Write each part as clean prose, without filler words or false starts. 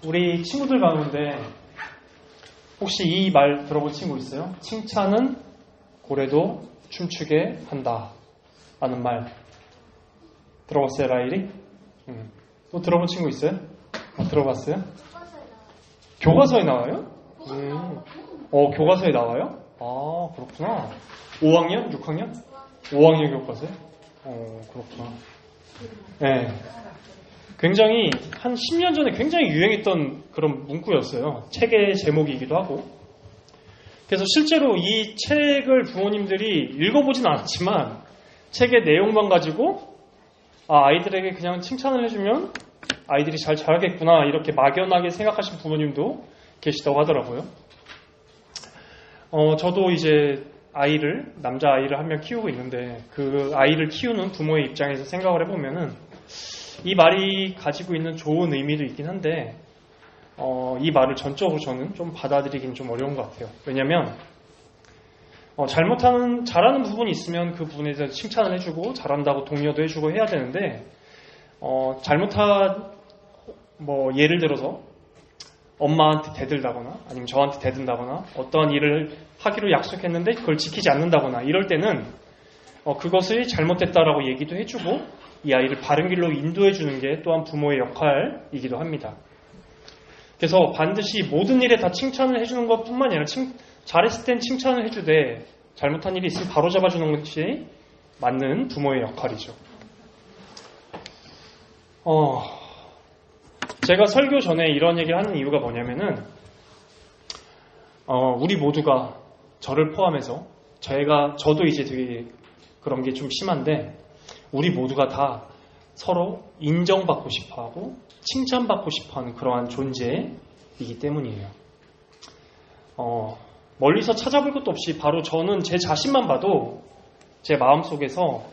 우리 친구들 가운데 혹시 이 말 들어본 친구 있어요? 칭찬은 고래도 춤추게 한다 라는 말 들어봤어요, 라일이? 또 들어본 친구 있어요? 들어봤어요? 교과서에 나와요? 교과서에 나와요? 아, 그렇구나. 5학년? 6학년? 5학년 교과서에? 그렇구나. 네. 굉장히 한 10년 전에 굉장히 유행했던 그런 문구였어요. 책의 제목이기도 하고. 그래서 실제로 이 책을 부모님들이 읽어보진 않았지만 책의 내용만 가지고 아이들에게 그냥 칭찬을 해주면 아이들이 잘 자라겠구나 이렇게 막연하게 생각하신 부모님도 계시다고 하더라고요. 저도 이제 남자아이를 한 명 키우고 있는데 그 아이를 키우는 부모의 입장에서 생각을 해보면은 이 말이 가지고 있는 좋은 의미도 있긴 한데 이 말을 전적으로 저는 좀 받아들이긴 좀 어려운 것 같아요. 왜냐면 잘하는 부분이 있으면 그 부분에 대해서 칭찬을 해주고 잘한다고 독려도 해주고 해야 되는데 예를 들어서 엄마한테 대들다거나 아니면 저한테 대든다거나 어떠한 일을 하기로 약속했는데 그걸 지키지 않는다거나 이럴 때는 그것을 잘못됐다라고 얘기도 해주고 이 아이를 바른 길로 인도해주는 게 또한 부모의 역할이기도 합니다. 그래서 반드시 모든 일에 다 칭찬을 해주는 것뿐만이 아니라 잘했을 땐 칭찬을 해주되 잘못한 일이 있으면 바로잡아주는 것이 맞는 부모의 역할이죠. 제가 설교 전에 이런 얘기를 하는 이유가 뭐냐면은 우리 모두가 저를 포함해서 저도 이제 되게 그런 게 좀 심한데 우리 모두가 다 서로 인정받고 싶어하고 칭찬받고 싶어하는 그러한 존재이기 때문이에요. 멀리서 찾아볼 것도 없이 바로 저는 제 자신만 봐도 제 마음속에서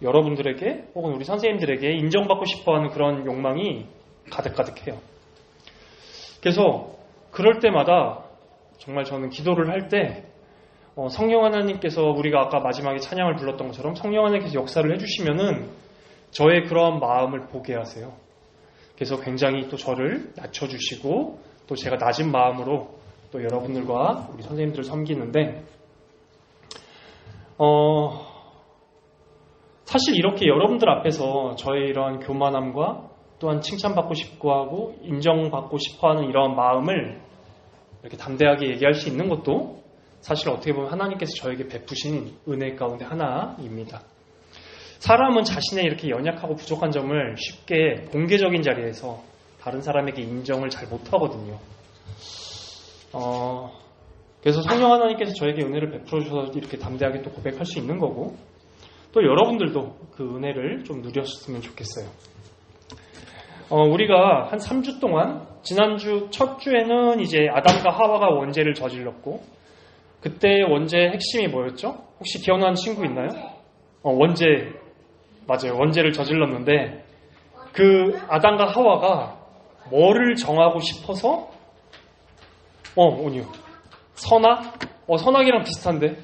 여러분들에게 혹은 우리 선생님들에게 인정받고 싶어하는 그런 욕망이 가득가득해요. 그래서 그럴 때마다 정말 저는 기도를 할 때 성령 하나님께서 우리가 아까 마지막에 찬양을 불렀던 것처럼 성령 하나님께서 역사를 해주시면은 저의 그런 마음을 보게 하세요. 그래서 굉장히 또 저를 낮춰주시고 또 제가 낮은 마음으로 또 여러분들과 우리 선생님들을 섬기는데 사실 이렇게 여러분들 앞에서 저의 이러한 교만함과 또한 칭찬받고 싶고 하고 인정받고 싶어하는 이러한 마음을 이렇게 담대하게 얘기할 수 있는 것도 사실 어떻게 보면 하나님께서 저에게 베푸신 은혜 가운데 하나입니다. 사람은 자신의 이렇게 연약하고 부족한 점을 쉽게 공개적인 자리에서 다른 사람에게 인정을 잘 못하거든요. 그래서 성령 하나님께서 저에게 은혜를 베풀어 주셔서 이렇게 담대하게 또 고백할 수 있는 거고 또 여러분들도 그 은혜를 좀 누렸으면 좋겠어요. 우리가 한 3주 동안 지난주 첫 주에는 이제 아담과 하와가 원죄를 저질렀고 그때 원죄의 핵심이 뭐였죠? 혹시 기억나는 친구 있나요? 원죄 맞아요. 원죄를 저질렀는데 그 아담과 하와가 뭐를 정하고 싶어서 오니요. 선악? 선악이랑 비슷한데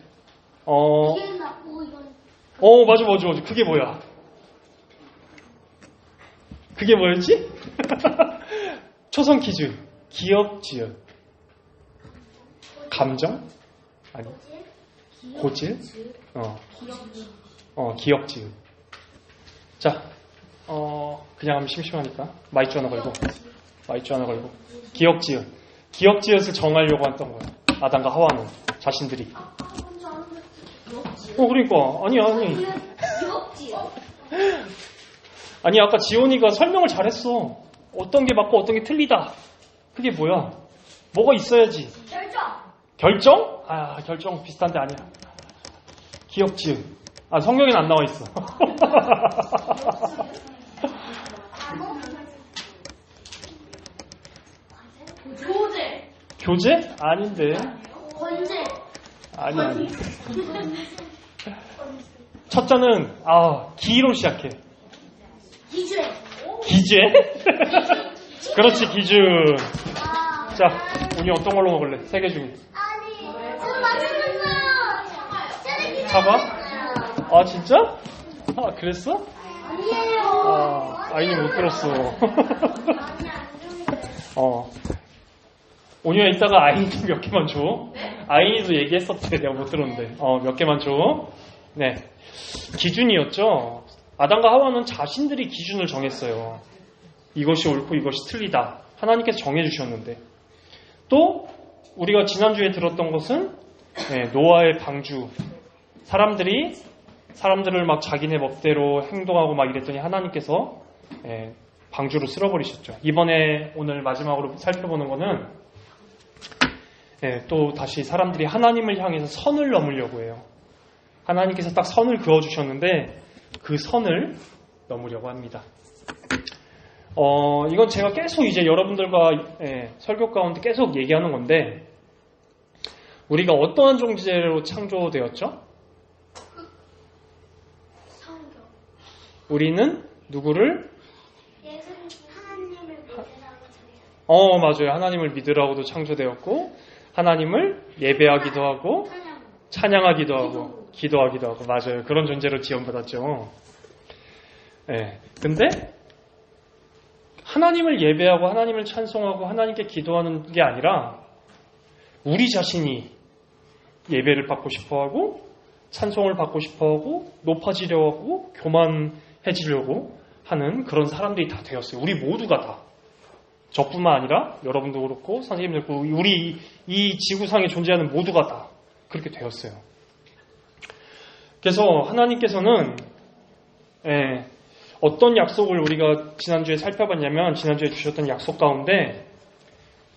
맞아. 그게 뭐야? 그게 뭐였지? 초성 퀴즈. 기억, 지읒. 감정? 아니. 고질? 기억, 지읒. 자, 그냥 하면 심심하니까. 마이쮸 하나 걸고. 기억, 지읒. 기억, 지읒을 정하려고 했던 거야. 아담과 하와는. 자신들이. 그러니까. 아니. 아니, 아까 지온이가 설명을 잘했어. 어떤 게 맞고 어떤 게 틀리다. 그게 뭐야? 뭐가 있어야지. 결정? 결정 비슷한데 아니야. 기억, 지읒. 성경에는 안 나와 있어. 교제? 아닌데. 권제. 아니. 첫자는 기로 시작해. 기죄? 그렇지, 기준. 자, 우리 어떤 걸로 먹을래? 3개 중에. 저는 맞춰줬어요. 사과? 진짜? 그랬어? 아니에요. 아이니 못 들었어. 온유야 이따가 아이니 몇 개만 줘. 아이니도 얘기했었대. 내가 못 들었는데. 몇 개만 줘. 네. 기준이었죠. 아담과 하와는 자신들이 기준을 정했어요. 이것이 옳고 이것이 틀리다. 하나님께서 정해주셨는데. 또 우리가 지난주에 들었던 것은 노아의 방주. 사람들을 막 자기네 멋대로 행동하고 막 이랬더니 하나님께서 방주로 쓸어버리셨죠. 이번에 오늘 마지막으로 살펴보는 거는 또 다시 사람들이 하나님을 향해서 선을 넘으려고 해요. 하나님께서 딱 선을 그어주셨는데 그 선을 넘으려고 합니다. 이건 제가 계속 이제 여러분들과 설교 가운데 계속 얘기하는 건데 우리가 어떠한 존재로 창조되었죠? 성경. 우리는 누구를? 하나님을 믿으라고 맞아요. 하나님을 믿으라고도 창조되었고 하나님을 예배하기도 하고 찬양하기도 하고 기도하기도 하고 맞아요. 그런 존재로 지원받았죠. 근데 하나님을 예배하고 하나님을 찬송하고 하나님께 기도하는 게 아니라 우리 자신이 예배를 받고 싶어하고 찬송을 받고 싶어하고 높아지려고 하고 교만해지려고 하는 그런 사람들이 다 되었어요. 우리 모두가 다. 저뿐만 아니라 여러분도 그렇고 선생님도 그렇고 우리 이 지구상에 존재하는 모두가 다 그렇게 되었어요. 그래서 하나님께서는 어떤 약속을 우리가 지난주에 살펴봤냐면 지난주에 주셨던 약속 가운데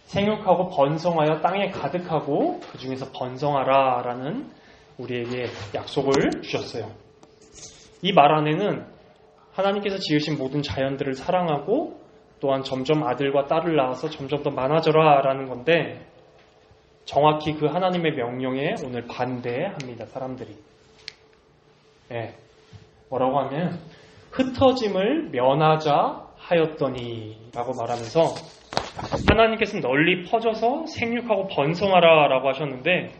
생육하고 번성하여 땅에 가득하고 그 중에서 번성하라 라는 우리에게 약속을 주셨어요. 이 말 안에는 하나님께서 지으신 모든 자연들을 사랑하고 또한 점점 아들과 딸을 낳아서 점점 더 많아져라 라는 건데 정확히 그 하나님의 명령에 오늘 반대합니다. 사람들이. 뭐라고 하면 흩어짐을 면하자 하였더니 라고 말하면서 하나님께서는 널리 퍼져서 생육하고 번성하라 라고 하셨는데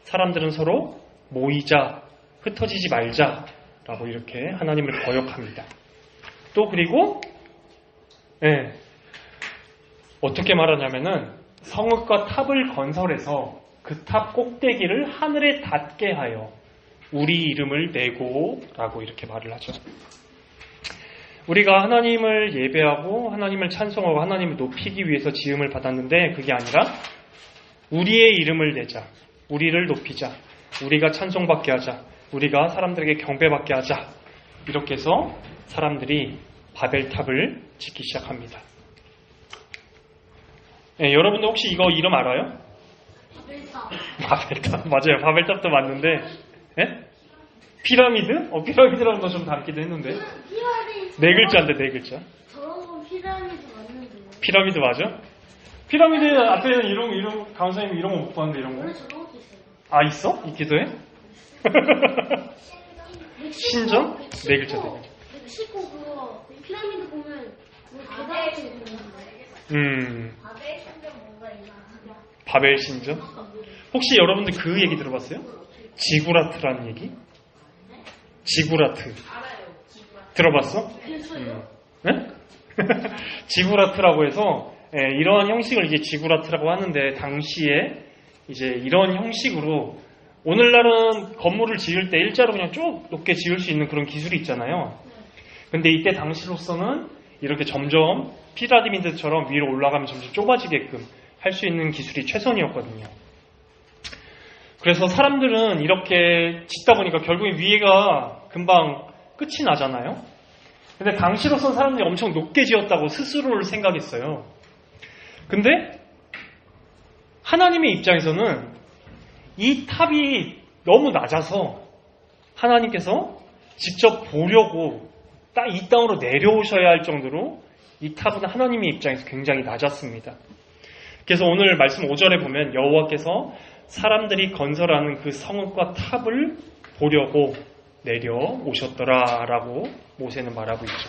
사람들은 서로 모이자, 흩어지지 말자 라고 이렇게 하나님을 거역합니다. 또 그리고 어떻게 말하냐면은 성읍과 탑을 건설해서 그 탑 꼭대기를 하늘에 닿게 하여 우리 이름을 내고 라고 이렇게 말을 하죠. 우리가 하나님을 예배하고 하나님을 찬송하고 하나님을 높이기 위해서 지음을 받았는데 그게 아니라 우리의 이름을 내자, 우리를 높이자, 우리가 찬송받게 하자, 우리가 사람들에게 경배받게 하자 이렇게 해서 사람들이 바벨탑을 짓기 시작합니다. 여러분들 혹시 이거 이름 알아요? 바벨탑 맞아요. 바벨탑도 맞는데 피라미드? 피라미드라고 좀 닮기도 했는데 네 글자인데 네 글자. 저런 피라미드 맞는데. 피라미드 맞아? 피라미드 앞에는 이런 강사님 이런 거 못 봤는데 이런 거. 원래 저런 것도 있어요. 아 있어? 있기도 해? 신전? 네 글자 네 글자. 멕시코 그거 피라미드 보면 계단 같은 거 있는데. 바벨 신전 뭔가 이상하다. 바벨 신전? 혹시 여러분들 그 얘기 들어봤어요? 지구라트라는 얘기? 지구라트. 알아요. 들어봤어? 네? 지구라트라고 해서 이러한 형식을 이제 지구라트라고 하는데 당시에 이제 이런 형식으로 오늘날은 건물을 지을 때 일자로 그냥 쭉 높게 지을 수 있는 그런 기술이 있잖아요. 근데 이때 당시로서는 이렇게 점점 피라미드처럼 위로 올라가면 점점 좁아지게끔 할 수 있는 기술이 최선이었거든요. 그래서 사람들은 이렇게 짓다 보니까 결국에 위에가 금방 끝이 나잖아요. 근데 당시로서는 사람들이 엄청 높게 지었다고 스스로를 생각했어요. 근데 하나님의 입장에서는 이 탑이 너무 낮아서 하나님께서 직접 보려고 딱 이 땅으로 내려오셔야 할 정도로 이 탑은 하나님의 입장에서 굉장히 낮았습니다. 그래서 오늘 말씀 5절에 보면 여호와께서 사람들이 건설하는 그 성읍과 탑을 보려고 내려오셨더라라고 모세는 말하고 있죠.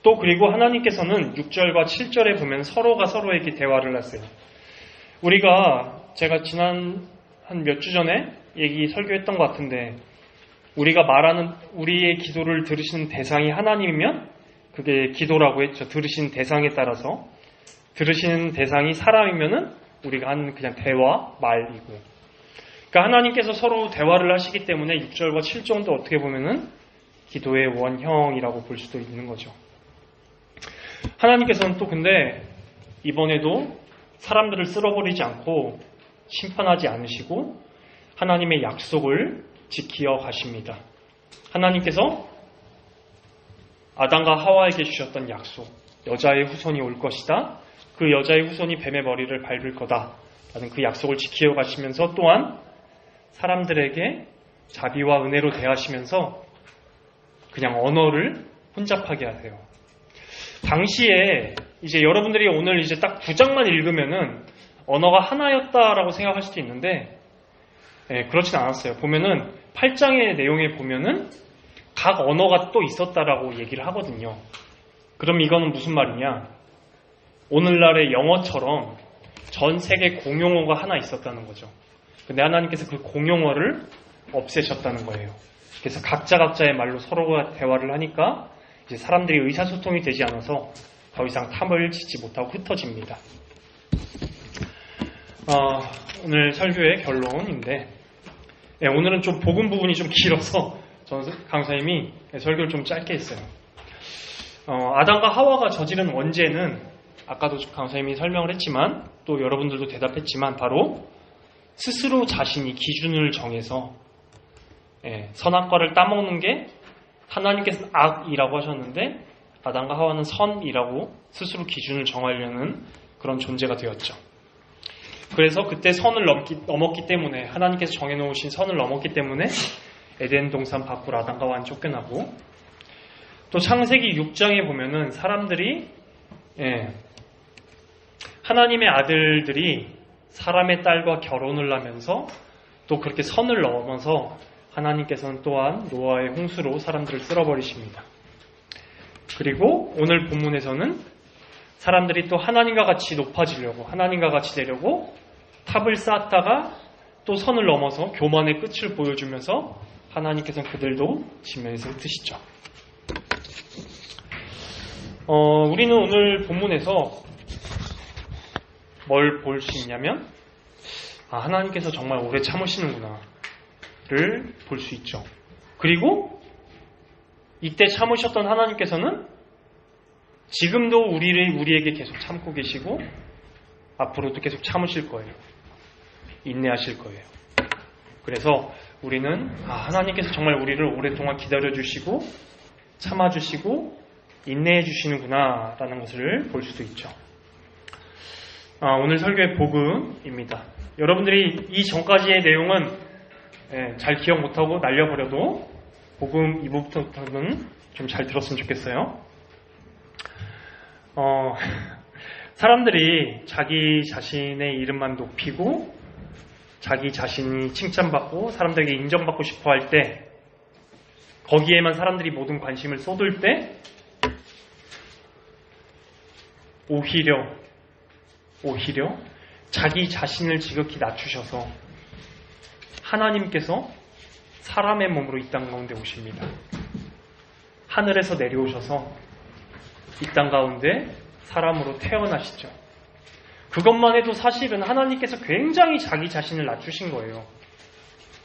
또 그리고 하나님께서는 6절과 7절에 보면 서로가 서로에게 대화를 하세요. 제가 지난 한 몇 주 전에 설교했던 것 같은데 우리가 말하는 우리의 기도를 들으시는 대상이 하나님이면 그게 기도라고 했죠. 들으신 대상에 따라서. 들으시는 대상이 사람이면은 우리가 하는 그냥 대화, 말이고. 그러니까 하나님께서 서로 대화를 하시기 때문에 6절과 7절도 어떻게 보면은 기도의 원형이라고 볼 수도 있는 거죠. 하나님께서는 또 근데 이번에도 사람들을 쓸어버리지 않고 심판하지 않으시고 하나님의 약속을 지키어 가십니다. 하나님께서 아담과 하와에게 주셨던 약속, 여자의 후손이 올 것이다. 그 여자의 후손이 뱀의 머리를 밟을 거다. 라는 그 약속을 지키어 가시면서 또한 사람들에게 자비와 은혜로 대하시면서 그냥 언어를 혼잡하게 하세요. 당시에 이제 여러분들이 오늘 이제 딱 9장만 읽으면은 언어가 하나였다라고 생각할 수도 있는데 그렇진 않았어요. 보면은 8장의 내용에 보면은 각 언어가 또 있었다라고 얘기를 하거든요. 그럼 이거는 무슨 말이냐? 오늘날의 영어처럼 전 세계 공용어가 하나 있었다는 거죠. 근데 하나님께서 그 공용어를 없애셨다는 거예요. 그래서 각자의 말로 서로가 대화를 하니까 이제 사람들이 의사소통이 되지 않아서 더 이상 탐을 짓지 못하고 흩어집니다. 오늘 설교의 결론인데 오늘은 좀 복음 부분이 좀 길어서 강사님이 설교를 좀 짧게 했어요. 아담과 하와가 저지른 원죄는 아까도 강사님이 설명을 했지만 또 여러분들도 대답했지만 바로 스스로 자신이 기준을 정해서 선악과를 따먹는 게 하나님께서는 악이라고 하셨는데 아담과 하와는 선이라고 스스로 기준을 정하려는 그런 존재가 되었죠. 그래서 그때 선을 넘었기 때문에 하나님께서 정해놓으신 선을 넘었기 때문에 에덴 동산 밖으로 아담과 하와는 쫓겨나고 또 창세기 6장에 보면은 사람들이 하나님의 아들들이 사람의 딸과 결혼을 하면서 또 그렇게 선을 넘어서 하나님께서는 또한 노아의 홍수로 사람들을 쓸어버리십니다. 그리고 오늘 본문에서는 사람들이 또 하나님과 같이 높아지려고 하나님과 같이 되려고 탑을 쌓았다가 또 선을 넘어서 교만의 끝을 보여주면서 하나님께서는 그들도 지면에서 흩으시죠. 우리는 오늘 본문에서 뭘 볼 수 있냐면 하나님께서 정말 오래 참으시는구나 를 볼 수 있죠. 그리고 이때 참으셨던 하나님께서는 지금도 우리에게 계속 참고 계시고 앞으로도 계속 참으실 거예요. 인내하실 거예요. 그래서 우리는 하나님께서 정말 우리를 오랫동안 기다려주시고 참아주시고 인내해주시는구나 라는 것을 볼 수도 있죠. 오늘 설교의 복음입니다. 여러분들이 이 전까지의 내용은 잘 기억 못하고 날려버려도 복음 2부부터는 좀 잘 들었으면 좋겠어요. 사람들이 자기 자신의 이름만 높이고 자기 자신이 칭찬받고 사람들에게 인정받고 싶어 할 때 거기에만 사람들이 모든 관심을 쏟을 때 오히려 자기 자신을 지극히 낮추셔서 하나님께서 사람의 몸으로 이 땅 가운데 오십니다. 하늘에서 내려오셔서 이 땅 가운데 사람으로 태어나시죠. 그것만 해도 사실은 하나님께서 굉장히 자기 자신을 낮추신 거예요.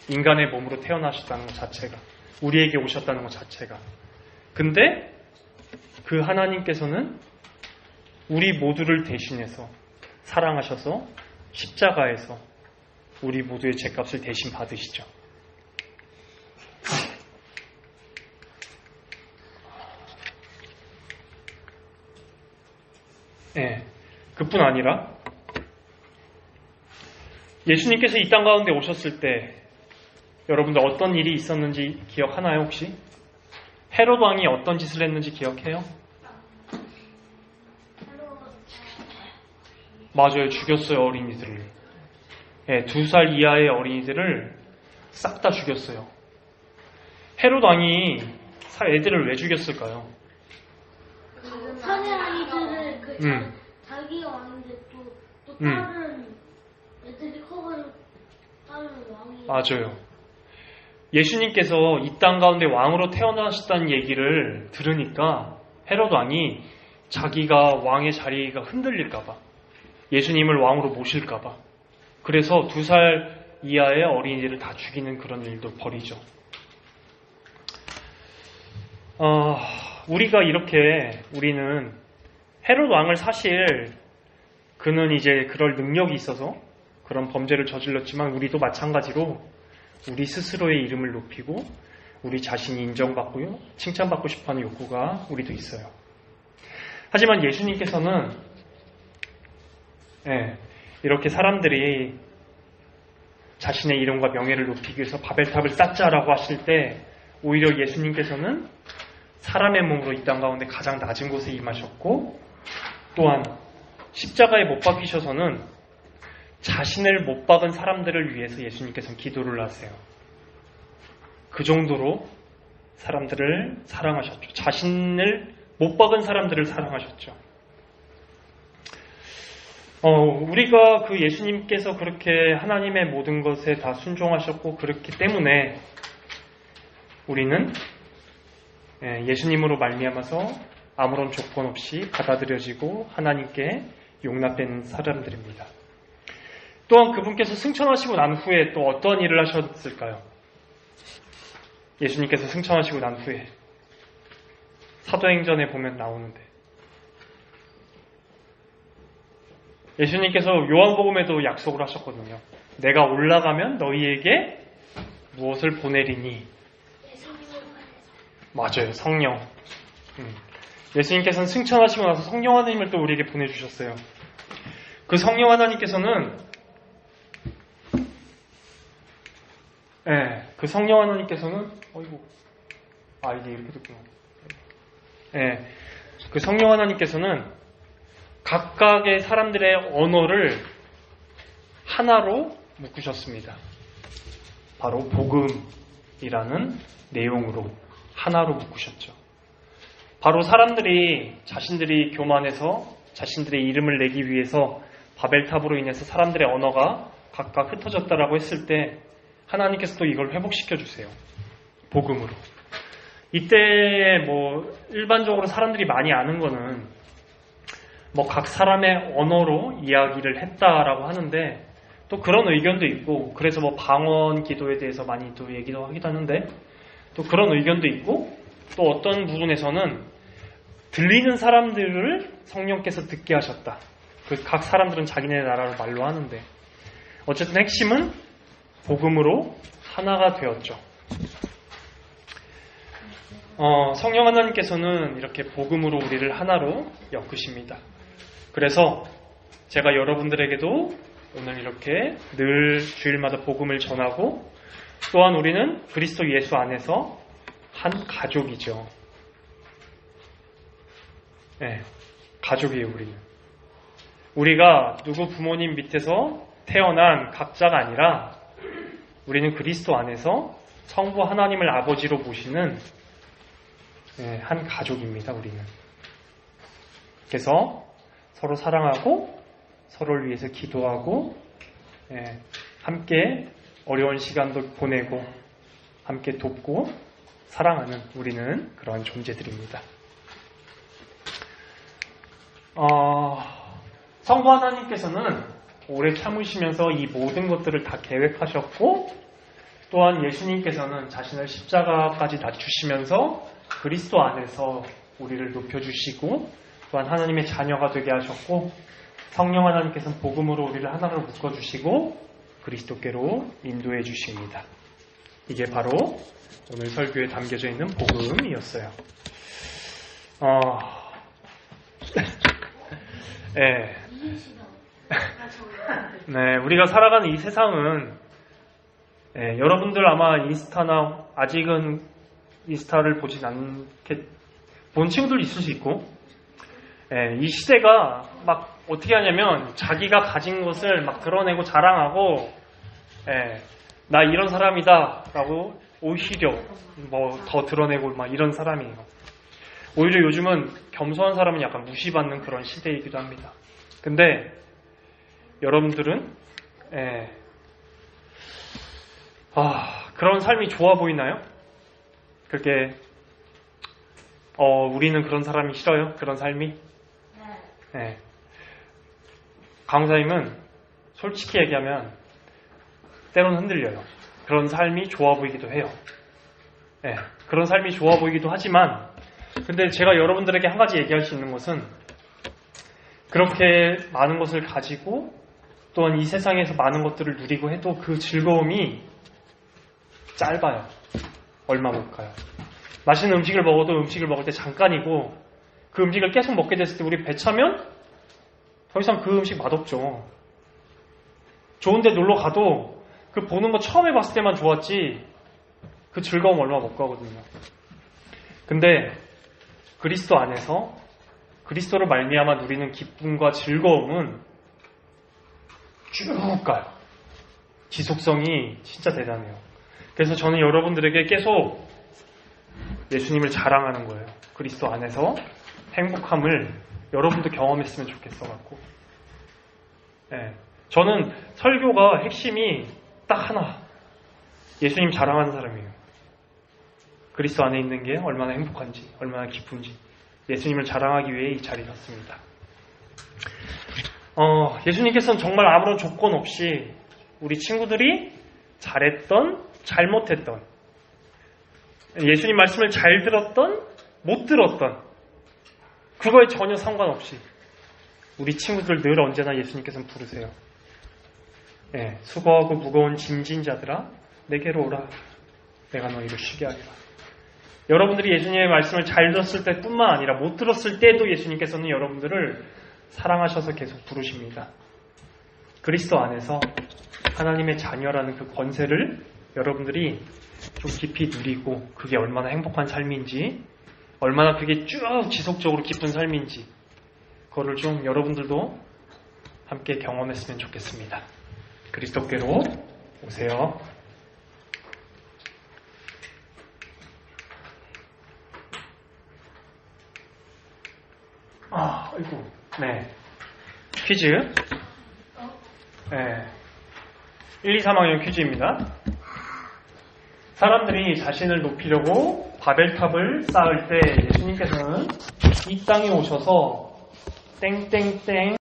인간의 몸으로 태어나셨다는 것 자체가, 우리에게 오셨다는 것 자체가. 근데 그 하나님께서는 우리 모두를 대신해서 사랑하셔서 십자가에서 우리 모두의 죄값을 대신 받으시죠. 그뿐 아니라 예수님께서 이 땅 가운데 오셨을 때 여러분들 어떤 일이 있었는지 기억하나요 혹시? 헤롯 왕이 어떤 짓을 했는지 기억해요? 맞아요. 죽였어요. 어린이들을. 2살 이하의 어린이들을 싹 다 죽였어요. 헤롯 왕이 애들을 왜 죽였을까요? 사내 아이들을 자기가 왕인데 또 다른 애들이 커가지고 다른 왕이. 맞아요. 예수님께서 이 땅 가운데 왕으로 태어나셨다는 얘기를 들으니까 헤롯 왕이 자기가 왕의 자리가 흔들릴까봐, 예수님을 왕으로 모실까봐, 그래서 2살 이하의 어린이들을 다 죽이는 그런 일도 벌이죠. 우리는 헤롯 왕을 사실 그는 이제 그럴 능력이 있어서 그런 범죄를 저질렀지만 우리도 마찬가지로 우리 스스로의 이름을 높이고 우리 자신이 인정받고요, 칭찬받고 싶어하는 욕구가 우리도 있어요. 하지만 예수님께서는 이렇게 사람들이 자신의 이름과 명예를 높이기 위해서 바벨탑을 쌓자라고 하실 때 오히려 예수님께서는 사람의 몸으로 이 땅 가운데 가장 낮은 곳에 임하셨고, 또한 십자가에 못 박히셔서는 자신을 못 박은 사람들을 위해서 예수님께서는 기도를 하세요. 그 정도로 사람들을 사랑하셨죠. 자신을 못 박은 사람들을 사랑하셨죠. 우리가 그 예수님께서 그렇게 하나님의 모든 것에 다 순종하셨고 그렇기 때문에 우리는 예수님으로 말미암아서 아무런 조건 없이 받아들여지고 하나님께 용납된 사람들입니다. 또한 그분께서 승천하시고 난 후에 또 어떤 일을 하셨을까요? 예수님께서 승천하시고 난 후에 사도행전에 보면 나오는데, 예수님께서 요한복음에도 약속을 하셨거든요. 내가 올라가면 너희에게 무엇을 보내리니? 맞아요, 성령. 예수님께서는 승천하시고 나서 성령 하나님을 또 우리에게 보내주셨어요. 그 성령 하나님께서는 그 성령 하나님께서는 이게 이렇게 됐구나. 그 성령 하나님께서는 각각의 사람들의 언어를 하나로 묶으셨습니다. 바로 복음이라는 내용으로 하나로 묶으셨죠. 바로 사람들이 자신들이 교만해서 자신들의 이름을 내기 위해서 바벨탑으로 인해서 사람들의 언어가 각각 흩어졌다라고 했을 때 하나님께서 또 이걸 회복시켜 주세요. 복음으로. 이때 일반적으로 사람들이 많이 아는 거는 각 사람의 언어로 이야기를 했다라고 하는데, 또 그런 의견도 있고, 그래서 방언 기도에 대해서 많이 또 얘기도 하기도 하는데, 또 그런 의견도 있고, 또 어떤 부분에서는 들리는 사람들을 성령께서 듣게 하셨다. 각 사람들은 자기네 나라로 말로 하는데, 어쨌든 핵심은 복음으로 하나가 되었죠. 성령 하나님께서는 이렇게 복음으로 우리를 하나로 엮으십니다. 그래서 제가 여러분들에게도 오늘 이렇게 늘 주일마다 복음을 전하고, 또한 우리는 그리스도 예수 안에서 한 가족이죠. 가족이에요, 우리는. 우리가 누구 부모님 밑에서 태어난 각자가 아니라 우리는 그리스도 안에서 성부 하나님을 아버지로 모시는 한 가족입니다, 우리는. 그래서 서로 사랑하고 서로를 위해서 기도하고 함께 어려운 시간도 보내고 함께 돕고 사랑하는 우리는 그런 존재들입니다. 성부 하나님께서는 오래 참으시면서 이 모든 것들을 다 계획하셨고, 또한 예수님께서는 자신을 십자가까지 낮추시면서 그리스도 안에서 우리를 높여주시고, 또한 하나님의 자녀가 되게 하셨고, 성령 하나님께서는 복음으로 우리를 하나로 묶어주시고 그리스도께로 인도해 주십니다. 이게 바로 오늘 설교에 담겨져 있는 복음이었어요. 우리가 살아가는 이 세상은 여러분들 아마 인스타나 아직은 인스타를 보진 않게 본 친구들 있을 수 있고, 이 시대가 어떻게 하냐면 자기가 가진 것을 드러내고 자랑하고, 나 이런 사람이다 라고 오히려 더 드러내고 이런 사람이에요. 오히려 요즘은 겸손한 사람은 약간 무시받는 그런 시대이기도 합니다. 근데 여러분들은 그런 삶이 좋아 보이나요? 그렇게 우리는 그런 사람이 싫어요? 그런 삶이? 네. 네. 강사님은 솔직히 얘기하면 때로는 흔들려요. 그런 삶이 좋아 보이기도 해요. 네. 그런 삶이 좋아 보이기도 하지만 근데 제가 여러분들에게 한 가지 얘기할 수 있는 것은 그렇게 많은 것을 가지고 또한 이 세상에서 많은 것들을 누리고 해도 그 즐거움이 짧아요. 얼마 못 가요. 맛있는 음식을 먹어도 음식을 먹을 때 잠깐이고 그 음식을 계속 먹게 됐을 때 우리 배 차면 더 이상 그 음식 맛없죠. 좋은데 놀러 가도 그 보는 거 처음에 봤을 때만 좋았지 그 즐거움 얼마 못 가거든요. 근데 그리스도 안에서 그리스도를 말미암아 누리는 기쁨과 즐거움은 쭉 가요. 지속성이 진짜 대단해요. 그래서 저는 여러분들에게 계속 예수님을 자랑하는 거예요. 그리스도 안에서 행복함을 여러분도 경험했으면 좋겠어갖고. 네. 저는 설교가 핵심이 딱 하나. 예수님 자랑하는 사람이에요. 그리스도 안에 있는 게 얼마나 행복한지, 얼마나 기쁜지. 예수님을 자랑하기 위해 이 자리에 섰습니다. 예수님께서는 정말 아무런 조건 없이 우리 친구들이 잘했던, 잘못했던, 예수님 말씀을 잘 들었던, 못 들었던, 그거에 전혀 상관없이 우리 친구들 늘 언제나 예수님께서는 부르세요. 네, 수고하고 무거운 짐진 자들아 내게로 오라. 내가 너희를 쉬게 하리라. 여러분들이 예수님의 말씀을 잘 들었을 때뿐만 아니라 못 들었을 때도 예수님께서는 여러분들을 사랑하셔서 계속 부르십니다. 그리스도 안에서 하나님의 자녀라는 그 권세를 여러분들이 좀 깊이 누리고 그게 얼마나 행복한 삶인지 얼마나 그게 쭉 지속적으로 기쁜 삶인지 그거를 좀 여러분들도 함께 경험했으면 좋겠습니다. 그리스도께로 오세요. 아이고, 네. 퀴즈. 네. 1, 2, 3학년 퀴즈입니다. 사람들이 자신을 높이려고 바벨탑을 쌓을 때 예수님께서는 이 땅에 오셔서 땡땡땡